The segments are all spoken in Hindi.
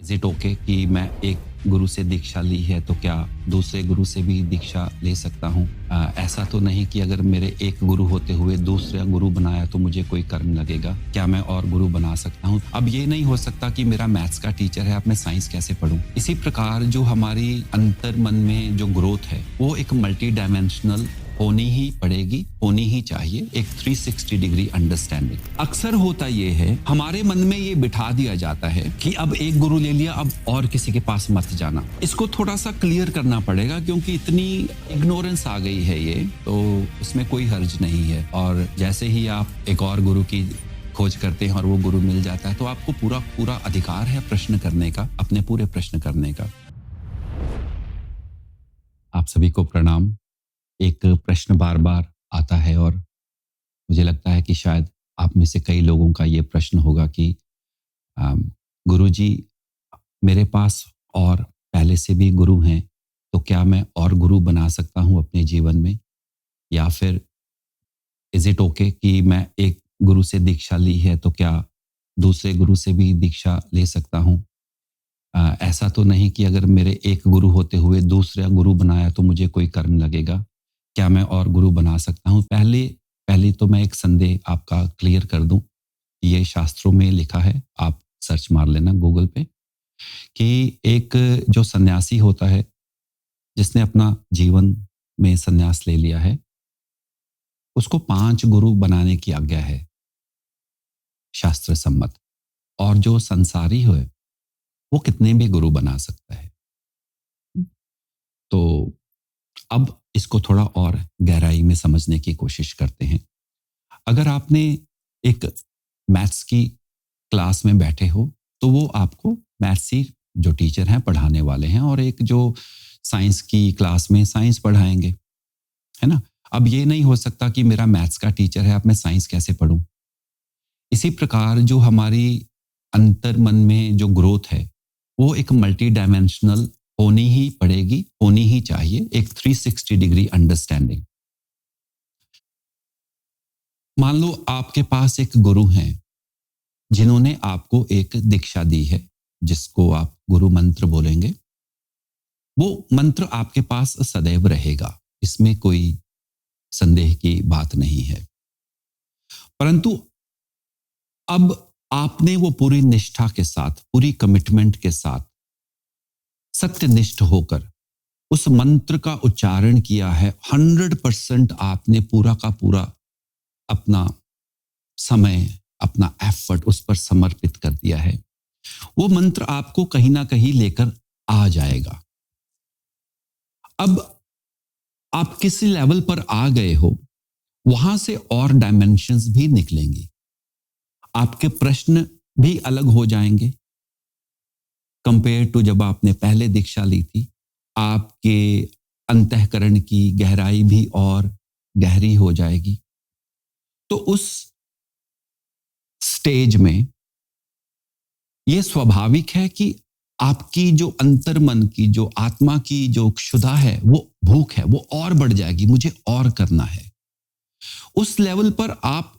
इज इट ओके कि मैं एक गुरु से दीक्षा ली है तो क्या दूसरे गुरु से भी दीक्षा ले सकता हूँ? ऐसा तो नहीं कि अगर मेरे एक गुरु होते हुए दूसरा गुरु बनाया तो मुझे कोई कर्म लगेगा। क्या मैं और गुरु बना सकता हूँ? अब ये नहीं हो सकता कि मेरा मैथ्स का टीचर है, अब मैं साइंस कैसे पढ़ूं? इसी प्रकार जो हमारी अंतर मन में जो ग्रोथ है वो एक मल्टी डायमेंशनल होनी ही पड़ेगी, होनी ही चाहिए, एक 360 डिग्री अंडरस्टैंडिंग। अक्सर होता ये है, हमारे मन में ये बिठा दिया जाता है कि अब एक गुरु ले लिया, अब और किसी के पास मत जाना। इसको थोड़ा सा क्लियर करना पड़ेगा क्योंकि इतनी इग्नोरेंस आ गई है ये, तो इसमें कोई हर्ज नहीं है। और जैसे ही आप एक और गुरु की खोज करते हैं और वो गुरु मिल जाता है तो आपको पूरा पूरा अधिकार है प्रश्न करने का, अपने पूरे प्रश्न करने का। आप सभी को प्रणाम। एक प्रश्न बार बार आता है और मुझे लगता है कि शायद आप में से कई लोगों का ये प्रश्न होगा कि गुरुजी, मेरे पास और पहले से भी गुरु हैं, तो क्या मैं और गुरु बना सकता हूं अपने जीवन में? या फिर इज इट ओके कि मैं एक गुरु से दीक्षा ली है तो क्या दूसरे गुरु से भी दीक्षा ले सकता हूं? ऐसा तो नहीं कि अगर मेरे एक गुरु होते हुए दूसरा गुरु बनाया तो मुझे कोई कर्म लगेगा। क्या मैं और गुरु बना सकता हूँ? पहले तो मैं एक संदेह आपका क्लियर कर दूं। ये शास्त्रों में लिखा है, आप सर्च मार लेना गूगल पे, कि एक जो सन्यासी होता है जिसने अपना जीवन में सन्यास ले लिया है, उसको 5 गुरु बनाने की आज्ञा है शास्त्र सम्मत। और जो संसारी है वो कितने भी गुरु बना सकता है। तो अब इसको थोड़ा और गहराई में समझने की कोशिश करते हैं। अगर आपने एक मैथ्स की क्लास में बैठे हो तो वो आपको मैथ्स ही जो टीचर हैं पढ़ाने वाले हैं, और एक जो साइंस की क्लास में साइंस पढ़ाएंगे, है ना? अब ये नहीं हो सकता कि मेरा मैथ्स का टीचर है, अब मैं साइंस कैसे पढ़ूं? इसी प्रकार जो हमारी अंतर मन में जो ग्रोथ है वो एक मल्टी डायमेंशनल होनी ही पड़ेगी, होनी ही चाहिए, एक 360 डिग्री अंडरस्टैंडिंग। मान लो आपके पास एक गुरु हैं जिन्होंने आपको एक दीक्षा दी है, जिसको आप गुरु मंत्र बोलेंगे। वो मंत्र आपके पास सदैव रहेगा, इसमें कोई संदेह की बात नहीं है। परंतु अब आपने वो पूरी निष्ठा के साथ, पूरी कमिटमेंट के साथ, सत्यनिष्ठ होकर उस मंत्र का उच्चारण किया है। 100% आपने पूरा का पूरा अपना समय, अपना एफर्ट उस पर समर्पित कर दिया है। वो मंत्र आपको कहीं ना कहीं लेकर आ जाएगा। अब आप किसी लेवल पर आ गए हो, वहां से और डायमेंशंस भी निकलेंगी, आपके प्रश्न भी अलग हो जाएंगे कंपेयर टू जब आपने पहले दीक्षा ली थी। आपके अंतःकरण की गहराई भी और गहरी हो जाएगी। तो उस स्टेज में यह स्वाभाविक है कि आपकी जो अंतर्मन की, जो आत्मा की जो क्षुधा है, वो भूख है, वो और बढ़ जाएगी, मुझे और करना है। उस लेवल पर आप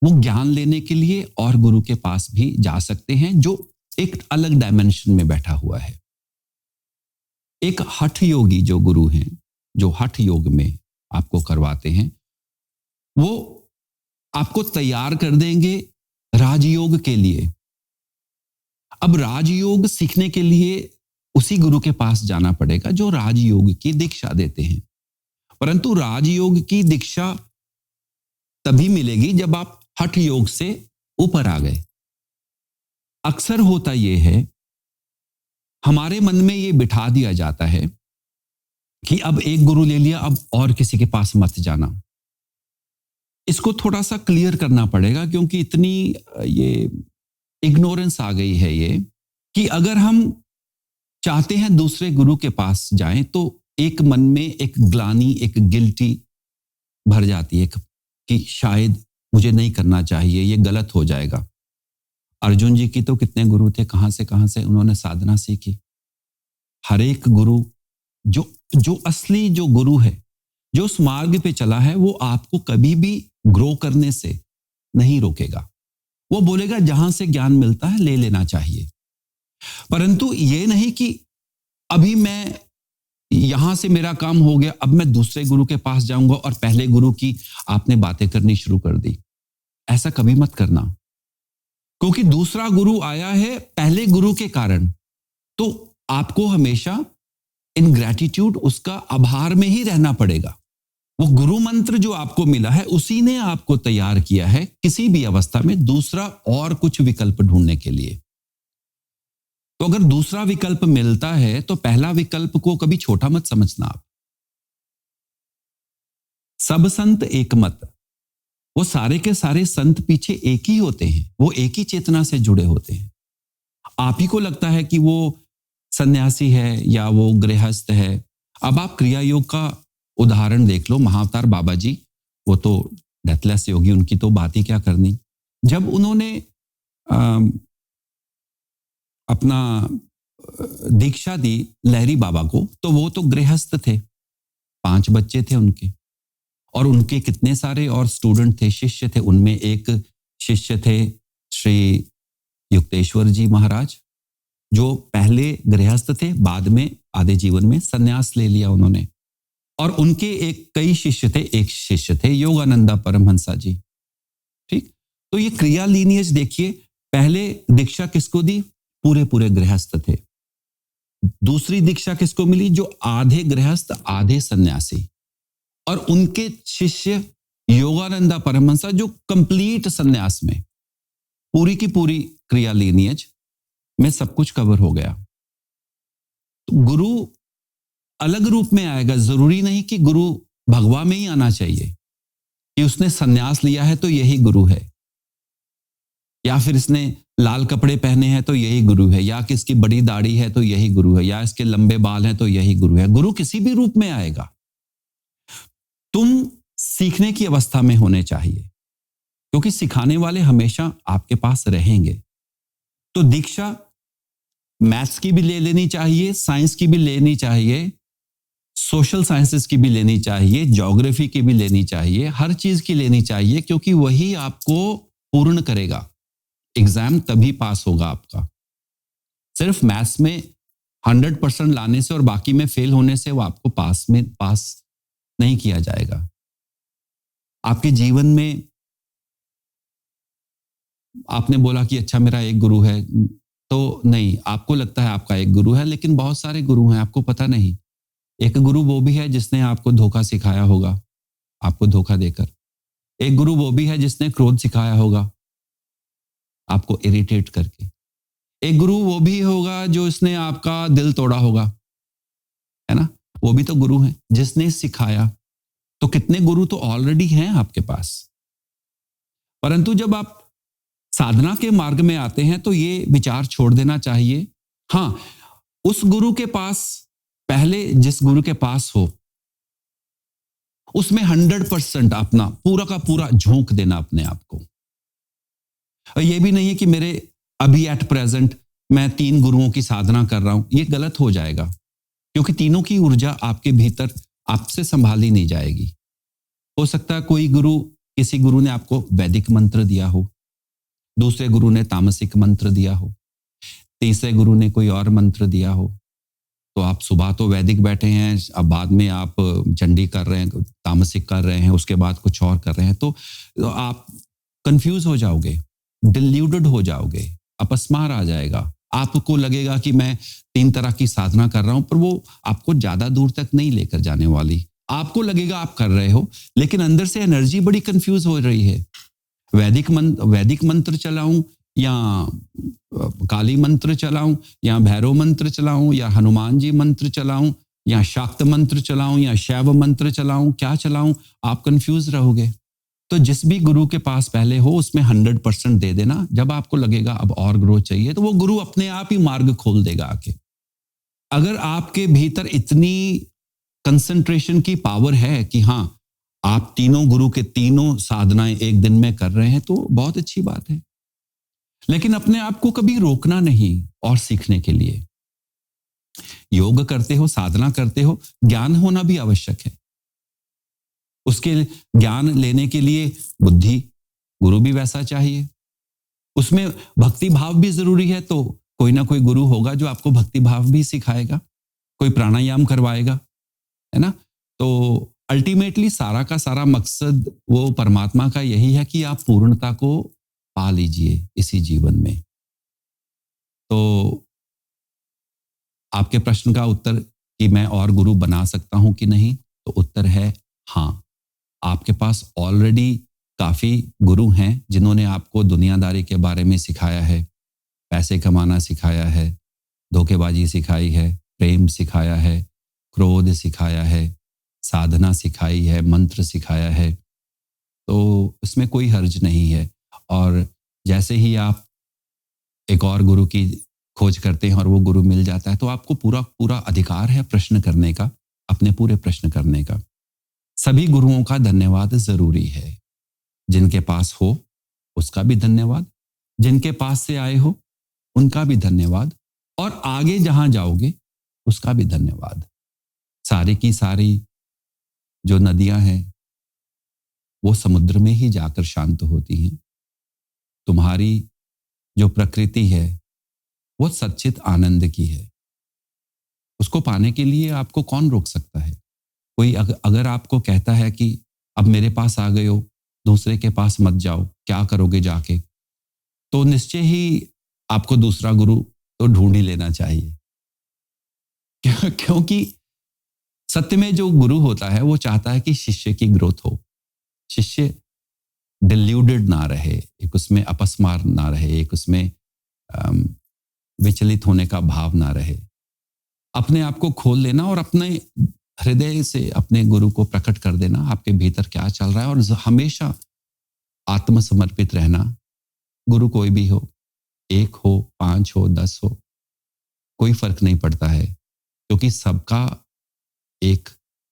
वो ज्ञान लेने के लिए और गुरु के पास भी जा सकते हैं जो एक अलग डायमेंशन में बैठा हुआ है। एक हठ योगी जो गुरु हैं, जो हठ योग में आपको करवाते हैं, वो आपको तैयार कर देंगे राजयोग के लिए। अब राजयोग सीखने के लिए उसी गुरु के पास जाना पड़ेगा जो राजयोग की दीक्षा देते हैं। परंतु राजयोग की दीक्षा तभी मिलेगी जब आप हठ योग से ऊपर आ गए। अक्सर होता यह है, हमारे मन में यह बिठा दिया जाता है कि अब एक गुरु ले लिया, अब और किसी के पास मत जाना। इसको थोड़ा सा क्लियर करना पड़ेगा क्योंकि इतनी ये इग्नोरेंस आ गई है ये, कि अगर हम चाहते हैं दूसरे गुरु के पास जाएं तो एक मन में एक ग्लानि, एक गिल्टी भर जाती है कि शायद मुझे नहीं करना चाहिए, ये गलत हो जाएगा। अर्जुन जी की तो कितने गुरु थे, कहां से उन्होंने साधना सीखी। हर एक गुरु जो असली जो गुरु है, जो उस मार्ग पे चला है, वो आपको कभी भी ग्रो करने से नहीं रोकेगा। वो बोलेगा जहां से ज्ञान मिलता है ले लेना चाहिए। परंतु ये नहीं कि अभी मैं यहां से मेरा काम हो गया, अब मैं दूसरे गुरु के पास जाऊंगा और पहले गुरु की आपने बातें करनी शुरू कर दी। ऐसा कभी मत करना, क्योंकि दूसरा गुरु आया है पहले गुरु के कारण। तो आपको हमेशा इन ग्रैटिट्यूड, उसका आभार में ही रहना पड़ेगा। वो गुरु मंत्र जो आपको मिला है उसी ने आपको तैयार किया है किसी भी अवस्था में दूसरा और कुछ विकल्प ढूंढने के लिए। तो अगर दूसरा विकल्प मिलता है तो पहला विकल्प को कभी छोटा मत समझना आप। सब संत एक मत, वो सारे के सारे संत पीछे एक ही होते हैं, वो एक ही चेतना से जुड़े होते हैं। आप ही को लगता है कि वो सन्यासी है या वो गृहस्थ है। अब आप क्रिया योग का उदाहरण देख लो, महाअवतार बाबा जी, वो तो डेथलेस योगी, उनकी तो बात ही क्या करनी। जब उन्होंने अपना दीक्षा दी लहरी बाबा को, तो वो तो गृहस्थ थे, 5 बच्चे थे उनके, और उनके कितने सारे और स्टूडेंट थे, शिष्य थे। उनमें एक शिष्य थे श्री युक्तेश्वर जी महाराज, जो पहले गृहस्थ थे, बाद में आधे जीवन में सन्यास ले लिया उन्होंने। और उनके कई शिष्य थे, एक शिष्य थे योगानंदा परमहंसा जी। ठीक, तो ये क्रिया लीनियज देखिए, पहले दीक्षा किसको दी? पूरे पूरे गृहस्थ थे। दूसरी दीक्षा किसको मिली? जो आधे गृहस्थ आधे सन्यासी, और उनके शिष्य योगानंदा परमहंसा जो कंप्लीट सन्यास में। पूरी की पूरी क्रिया लीनियज में सब कुछ कवर हो गया। तो गुरु अलग रूप में आएगा, जरूरी नहीं कि गुरु भगवा में ही आना चाहिए कि उसने सन्यास लिया है तो यही गुरु है, या फिर इसने लाल कपड़े पहने हैं तो यही गुरु है, या कि इसकी बड़ी दाढ़ी है तो यही गुरु है, या इसके लंबे बाल हैं तो यही गुरु है। गुरु किसी भी रूप में आएगा। तुम सीखने की अवस्था में होने चाहिए, क्योंकि सिखाने वाले हमेशा आपके पास रहेंगे। तो दीक्षा मैथ्स की भी ले लेनी चाहिए, साइंस की भी लेनी चाहिए, सोशल साइंसेस की भी लेनी चाहिए, ज्योग्राफी की भी लेनी चाहिए, हर चीज की लेनी चाहिए, क्योंकि वही आपको पूर्ण करेगा। एग्जाम तभी पास होगा आपका। सिर्फ मैथ्स में 100% लाने से और बाकी में फेल होने से वो आपको पास नहीं किया जाएगा। आपके जीवन में आपने बोला कि अच्छा मेरा एक गुरु है, तो नहीं, आपको लगता है आपका एक गुरु है, लेकिन बहुत सारे गुरु हैं, आपको पता नहीं। एक गुरु वो भी है जिसने आपको धोखा सिखाया होगा, आपको धोखा देकर। एक गुरु वो भी है जिसने क्रोध सिखाया होगा, आपको इरिटेट करके। एक गुरु वो भी होगा जो इसने आपका दिल तोड़ा होगा, है ना, वो भी तो गुरु है जिसने सिखाया। तो कितने गुरु तो ऑलरेडी हैं आपके पास। परंतु जब आप साधना के मार्ग में आते हैं तो ये विचार छोड़ देना चाहिए। हाँ, उस गुरु के पास, पहले जिस गुरु के पास हो उसमें 100% अपना पूरा का पूरा झोंक देना अपने आप को। और ये भी नहीं है कि मेरे अभी एट प्रेजेंट मैं 3 गुरुओं की साधना कर रहा हूं, ये गलत हो जाएगा, क्योंकि तीनों की ऊर्जा आपके भीतर आपसे संभाली नहीं जाएगी। हो सकता है कोई गुरु, किसी गुरु ने आपको वैदिक मंत्र दिया हो, दूसरे गुरु ने तामसिक मंत्र दिया हो, तीसरे गुरु ने कोई और मंत्र दिया हो। तो आप सुबह तो वैदिक बैठे हैं, अब बाद में आप चंडी कर रहे हैं, तामसिक कर रहे हैं, उसके बाद कुछ और कर रहे हैं, तो आप कंफ्यूज हो जाओगे, डिल्यूटेड हो जाओगे, अपस्मार आ जाएगा। आपको लगेगा कि मैं 3 तरह की साधना कर रहा हूं, पर वो आपको ज्यादा दूर तक नहीं लेकर जाने वाली। आपको लगेगा आप कर रहे हो, लेकिन अंदर से एनर्जी बड़ी कंफ्यूज हो रही है। वैदिक मंत्र चलाऊं या काली मंत्र चलाऊं, या भैरव मंत्र चलाऊं, या हनुमान जी मंत्र चलाऊं, या शाक्त मंत्र चलाऊं, या शैव मंत्र चलाऊं, क्या चलाऊं, आप कंफ्यूज रहोगे। तो जिस भी गुरु के पास पहले हो उसमें 100% दे देना। जब आपको लगेगा अब और ग्रोथ चाहिए तो वो गुरु अपने आप ही मार्ग खोल देगा आके। अगर आपके भीतर इतनी कंसंट्रेशन की पावर है कि हाँ, आप तीनों गुरु के तीनों साधनाएं एक दिन में कर रहे हैं, तो बहुत अच्छी बात है। लेकिन अपने आप को कभी रोकना नहीं और सीखने के लिए। योग करते हो, साधना करते हो, ज्ञान होना भी आवश्यक है। उसके ज्ञान लेने के लिए बुद्धि, गुरु भी वैसा चाहिए। उसमें भक्ति भाव भी जरूरी है, तो कोई ना कोई गुरु होगा जो आपको भक्ति भाव भी सिखाएगा, कोई प्राणायाम करवाएगा, है ना? तो अल्टीमेटली सारा का सारा मकसद वो परमात्मा का यही है कि आप पूर्णता को पा लीजिए इसी जीवन में। तो आपके प्रश्न का उत्तर कि मैं और गुरु बना सकता हूं कि नहीं, तो उत्तर है हाँ। आपके पास ऑलरेडी काफी गुरु हैं जिन्होंने आपको दुनियादारी के बारे में सिखाया है, पैसे कमाना सिखाया है, धोखेबाजी सिखाई है, प्रेम सिखाया है, क्रोध सिखाया है, साधना सिखाई है, मंत्र सिखाया है। तो इसमें कोई हर्ज नहीं है। और जैसे ही आप एक और गुरु की खोज करते हैं और वो गुरु मिल जाता है, तो आपको पूरा पूरा अधिकार है प्रश्न करने का, अपने पूरे प्रश्न करने का। सभी गुरुओं का धन्यवाद जरूरी है। जिनके पास हो उसका भी धन्यवाद, जिनके पास से आए हो उनका भी धन्यवाद, और आगे जहां जाओगे उसका भी धन्यवाद। सारी की सारी जो नदियां हैं वो समुद्र में ही जाकर शांत होती हैं। तुम्हारी जो प्रकृति है वो सच्चित आनंद की है। उसको पाने के लिए आपको कौन रोक सकता है? कोई अगर आपको कहता है कि अब मेरे पास आ गए हो, दूसरे के पास मत जाओ, क्या करोगे जाके, तो निश्चय ही आपको दूसरा गुरु तो ढूंढ ही लेना चाहिए। क्योंकि सत्य में जो गुरु होता है वो चाहता है कि शिष्य की ग्रोथ हो, शिष्य डिल्यूडेड ना रहे, एक उसमें अपस्मार ना रहे, एक उसमें विचलित होने का भाव ना रहे। अपने आप को खोल लेना और अपने हृदय से अपने गुरु को प्रकट कर देना, आपके भीतर क्या चल रहा है, और हमेशा आत्मसमर्पित रहना। गुरु कोई भी हो, 1 हो, 5 हो, 10 हो, कोई फर्क नहीं पड़ता है, क्योंकि सबका एक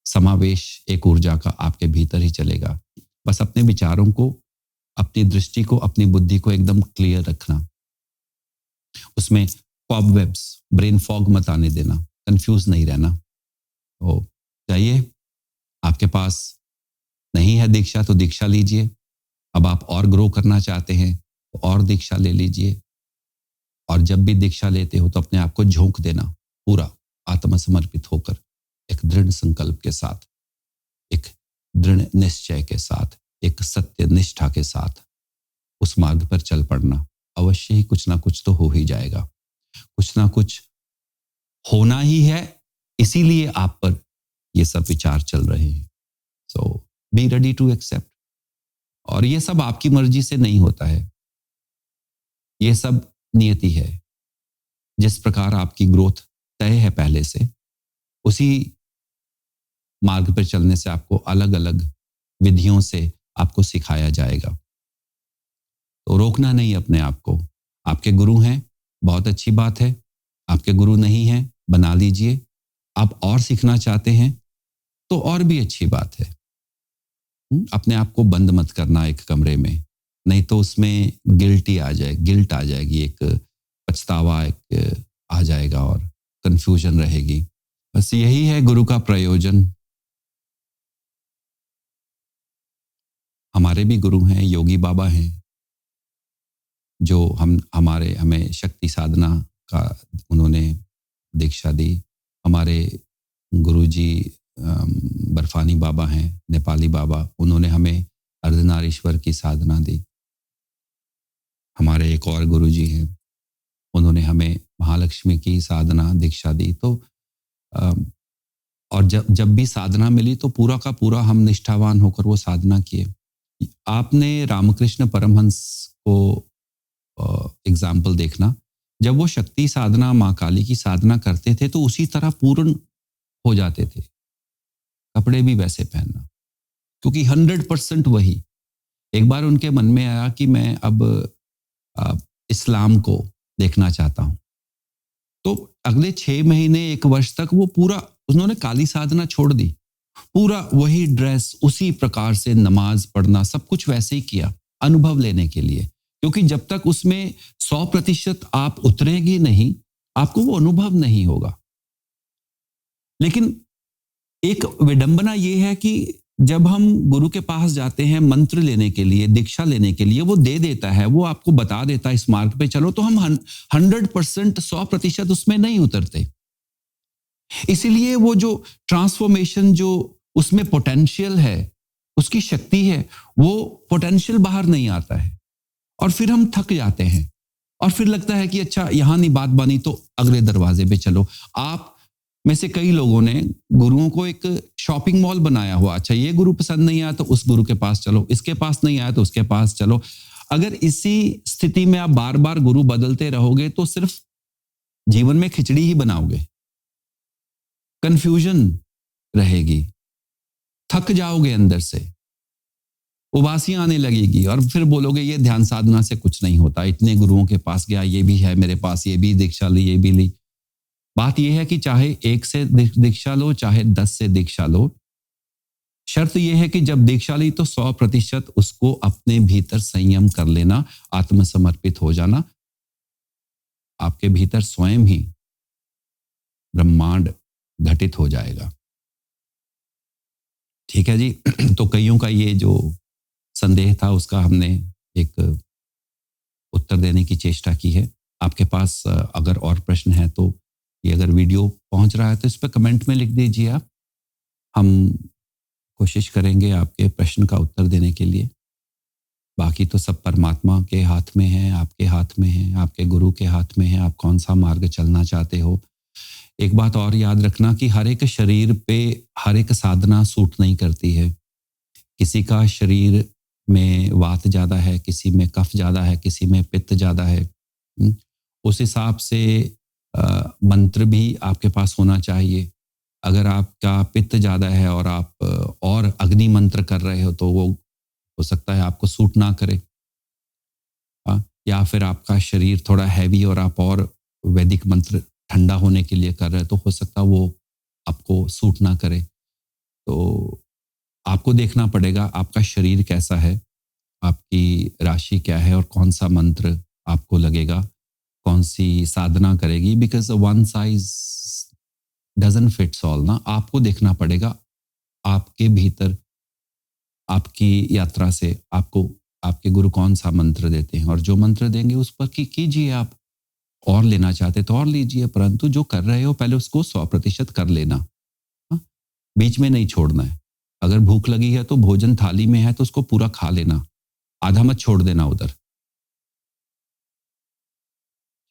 समावेश, एक ऊर्जा का आपके भीतर ही चलेगा। बस अपने विचारों को, अपनी दृष्टि को, अपनी बुद्धि को एकदम क्लियर रखना, उसमें कॉबवेब्स, ब्रेन फॉग मत आने देना, कंफ्यूज नहीं रहना। तो जाइए, आपके पास नहीं है दीक्षा तो दीक्षा लीजिए। अब आप और ग्रो करना चाहते हैं तो और दीक्षा ले लीजिए, और जब भी दीक्षा लेते हो तो अपने आप को झोंक देना, पूरा आत्मसमर्पित होकर, एक दृढ़ संकल्प के साथ, एक दृढ़ निश्चय के साथ, एक सत्य निष्ठा के साथ उस मार्ग पर चल पड़ना। अवश्य ही कुछ ना कुछ तो हो ही जाएगा, कुछ ना कुछ होना ही है, इसीलिए आप पर ये सब विचार चल रहे हैं। सो बी रेडी टू एक्सेप्ट। और ये सब आपकी मर्जी से नहीं होता है, ये सब नियति है। जिस प्रकार आपकी ग्रोथ तय है पहले से, उसी मार्ग पर चलने से आपको अलग अलग विधियों से आपको सिखाया जाएगा। तो रोकना नहीं अपने आप को। आपके गुरु हैं, बहुत अच्छी बात है। आपके गुरु नहीं हैं, बना लीजिए। आप और सीखना चाहते हैं तो और भी अच्छी बात है। अपने आप को बंद मत करना एक कमरे में, नहीं तो उसमें गिल्ट आ जाएगी, एक पछतावा एक आ जाएगा और कंफ्यूजन रहेगी। बस यही है गुरु का प्रयोजन। हमारे भी गुरु हैं, योगी बाबा हैं, जो हमें शक्ति साधना का उन्होंने दीक्षा दी। हमारे गुरुजी बर्फानी बाबा हैं, नेपाली बाबा, उन्होंने हमें अर्धनारीश्वर की साधना दी। हमारे एक और गुरुजी हैं, उन्होंने हमें महालक्ष्मी की साधना दीक्षा दी। तो और जब भी साधना मिली तो पूरा का पूरा हम निष्ठावान होकर वो साधना किए। आपने रामकृष्ण परमहंस को एग्जाम्पल देखना, जब वो शक्ति साधना, माँ काली की साधना करते थे तो उसी तरह पूर्ण हो जाते थे। कपड़े भी वैसे पहनना, क्योंकि 100% वही। एक बार उनके मन में आया कि मैं अब इस्लाम को देखना चाहता हूं, तो अगले 6 महीने 1 वर्ष तक वो पूरा उन्होंने काली साधना छोड़ दी, पूरा वही ड्रेस, उसी प्रकार से नमाज पढ़ना, सब कुछ वैसे ही किया, अनुभव लेने के लिए। क्योंकि जब तक उसमें 100% आप उतरेंगे नहीं, आपको वो अनुभव नहीं होगा। लेकिन एक विडंबना ये है कि जब हम गुरु के पास जाते हैं मंत्र लेने के लिए, दीक्षा लेने के लिए, वो दे देता है, वो आपको बता देता है इस मार्ग पे चलो, तो हम 100%, 100% उसमें नहीं उतरते। इसीलिए वो जो ट्रांसफॉर्मेशन, जो उसमें पोटेंशियल है, उसकी शक्ति है, वो पोटेंशियल बाहर नहीं आता है और फिर हम थक जाते हैं और फिर लगता है कि अच्छा यहां नहीं बात बनी तो अगले दरवाजे पे चलो। आप में से कई लोगों ने गुरुओं को एक शॉपिंग मॉल बनाया हुआ, अच्छा ये गुरु पसंद नहीं आया तो उस गुरु के पास चलो, इसके पास नहीं आया तो उसके पास चलो। अगर इसी स्थिति में आप बार बार गुरु बदलते रहोगे तो सिर्फ जीवन में खिचड़ी ही बनाओगे, कंफ्यूजन रहेगी, थक जाओगे अंदर से, उबासी आने लगेगी और फिर बोलोगे ये ध्यान साधना से कुछ नहीं होता, इतने गुरुओं के पास गया, ये भी है मेरे पास, ये भी दीक्षा ली, ये भी ली। बात यह है कि चाहे 1 से दीक्षा लो, चाहे 10 से दीक्षा लो, शर्त यह है कि जब दीक्षा ली तो 100% उसको अपने भीतर संयम कर लेना, आत्मसमर्पित हो जाना। आपके भीतर स्वयं ही ब्रह्मांड घटित हो जाएगा। ठीक है जी। तो कईयों का ये जो संदेह था उसका हमने एक उत्तर देने की चेष्टा की है। आपके पास अगर और प्रश्न है तो ये अगर वीडियो पहुंच रहा है तो इस पर कमेंट में लिख दीजिए आप। हम कोशिश करेंगे आपके प्रश्न का उत्तर देने के लिए। बाकी तो सब परमात्मा के हाथ में है, आपके हाथ में है, आपके गुरु के हाथ में है, आप कौन सा मार्ग चलना चाहते हो। एक बात और याद रखना कि हर एक शरीर पे हर एक साधना सूट नहीं करती है। किसी का शरीर में वात ज्यादा है, किसी में कफ ज्यादा है, किसी में पित्त ज्यादा है। उस हिसाब से मंत्र भी आपके पास होना चाहिए। अगर आपका पित्त ज्यादा है और आप और अग्नि मंत्र कर रहे हो तो वो हो सकता है आपको सूट ना करे। या फिर आपका शरीर थोड़ा हैवी और आप और वैदिक मंत्र ठंडा होने के लिए कर रहे हो तो हो सकता है वो आपको सूट ना करे। तो आपको देखना पड़ेगा आपका शरीर कैसा है, आपकी राशि क्या है और कौन सा मंत्र आपको लगेगा, कौन सी साधना करेगी। Because one size doesn't fits all ना, आपको देखना पड़ेगा आपके भीतर, आपकी यात्रा से आपको आपके गुरु कौन सा मंत्र देते हैं और जो मंत्र देंगे उस पर कीजिए। आप और लेना चाहते तो और लीजिए, परंतु जो कर रहे हो पहले उसको 100% कर लेना। बीच में नहीं छोड़ना है। अगर भूख लगी है तो भोजन थाली में है तो उसको पूरा खा लेना, आधा मत छोड़ देना उधर।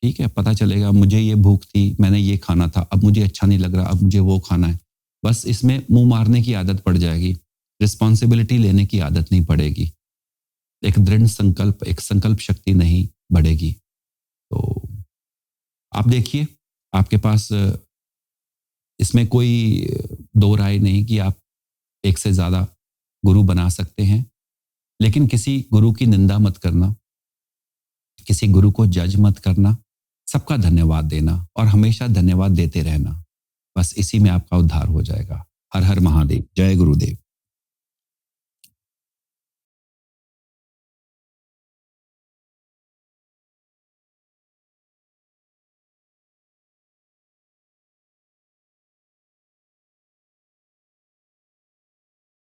ठीक है, पता चलेगा मुझे ये भूख थी, मैंने ये खाना था, अब मुझे अच्छा नहीं लग रहा, अब मुझे वो खाना है। बस इसमें मुंह मारने की आदत पड़ जाएगी, रिस्पॉन्सिबिलिटी लेने की आदत नहीं पड़ेगी, एक दृढ़ संकल्प, एक संकल्प शक्ति नहीं बढ़ेगी। तो आप देखिए, आपके पास इसमें कोई दो राय नहीं कि आप एक से ज्यादा गुरु बना सकते हैं, लेकिन किसी गुरु की निंदा मत करना, किसी गुरु को जज मत करना, सबका धन्यवाद देना और हमेशा धन्यवाद देते रहना। बस इसी में आपका उद्धार हो जाएगा। हर हर महादेव, जय गुरुदेव।